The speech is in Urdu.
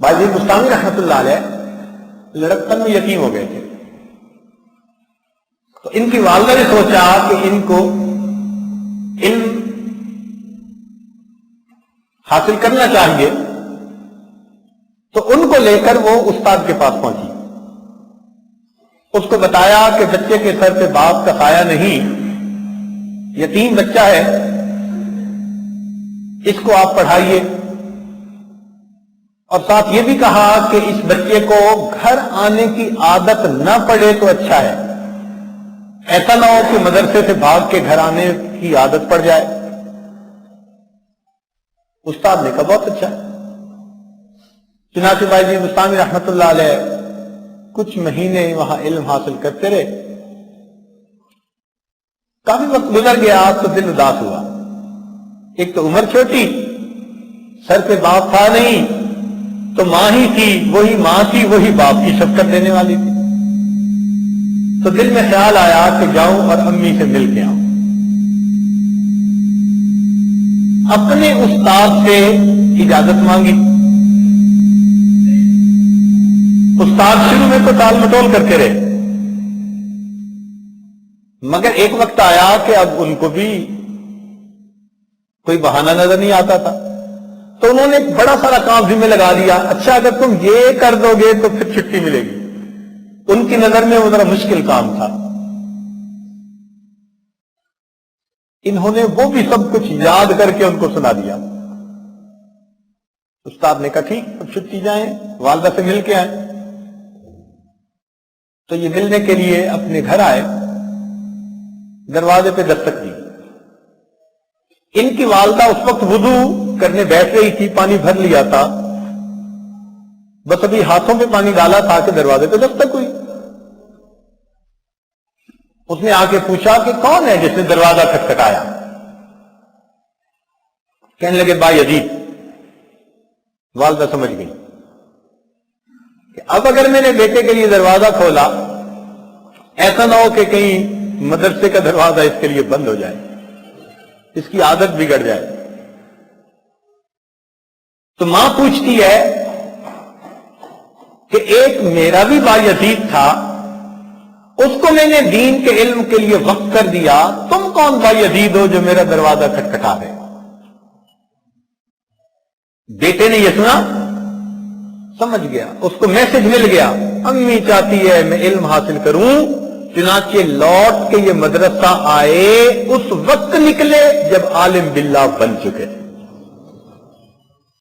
باجی بستانی رحمت اللہ علیہ لڑکپن میں یتیم ہو گئے تھے، تو ان کی والدہ نے سوچا کہ ان کو علم حاصل کرنا چاہیے، تو ان کو لے کر وہ استاد کے پاس پہنچی، اس کو بتایا کہ بچے کے سر پہ باپ کا سایہ نہیں، یتیم بچہ ہے، اس کو آپ پڑھائیے، اور ساتھ یہ بھی کہا کہ اس بچے کو گھر آنے کی عادت نہ پڑے تو اچھا ہے، ایسا نہ ہو کہ مدرسے سے بھاگ کے گھر آنے کی عادت پڑ جائے۔ استاد نے کہا بہت اچھا ہے۔ چنانچہ باجی بستانی رحمت اللہ علیہ کچھ مہینے وہاں علم حاصل کرتے رہے، کافی وقت گزر گیا تو دل اداس ہوا، ایک تو عمر چھوٹی، سر پہ باپ تھا نہیں تو ماں ہی تھی، وہی ماں تھی وہی باپ کی شفقت دینے والی تھی، تو دل میں خیال آیا کہ جاؤں اور امی سے مل کے آؤں۔ اپنے استاد سے اجازت مانگی، استاد شروع میں تو ٹال مٹول کرتے رہے، مگر ایک وقت آیا کہ اب ان کو بھی کوئی بہانہ نظر نہیں آتا تھا، تو انہوں نے بڑا سارا کام ذمہ لگا دیا، اچھا اگر تم یہ کر دو گے تو پھر چھٹی ملے گی۔ ان کی نظر میں وہ ذرا مشکل کام تھا، انہوں نے وہ بھی سب کچھ یاد کر کے ان کو سنا دیا۔ استاد نے کہا ٹھیک، اب چھٹی جائیں، والدہ سے مل کے آئیں، تو یہ ملنے کے لیے اپنے گھر آئے، دروازے پہ دستک دی، ان کی والدہ اس وقت وضو کرنے بیٹھ رہی تھی، پانی بھر لیا تھا، بس ابھی ہاتھوں پہ پانی ڈالا تھا کہ دروازے پہ دستک ہوئی۔ اس نے آ کے پوچھا کہ کون ہے جس نے دروازہ کھٹکھٹایا؟ کہنے لگے با یزید۔ والدہ سمجھ گئی کہ اب اگر میں نے بیٹے کے لیے دروازہ کھولا، ایسا نہ ہو کہ کہیں مدرسے کا دروازہ اس کے لیے بند ہو جائے، اس کی عادت بگڑ جائے۔ تو ماں پوچھتی ہے کہ ایک میرا بھی با یزید تھا، اس کو میں نے دین کے علم کے لیے وقف کر دیا، تم کون با یزید ہو جو میرا دروازہ کھٹکھٹا رہے؟ بیٹے نے یہ سنا، سمجھ گیا، اس کو میسج مل گیا، امی چاہتی ہے میں علم حاصل کروں، چنانچہ لوٹ کے یہ مدرسہ آئے، اس وقت نکلے جب عالم باللہ بن چکے۔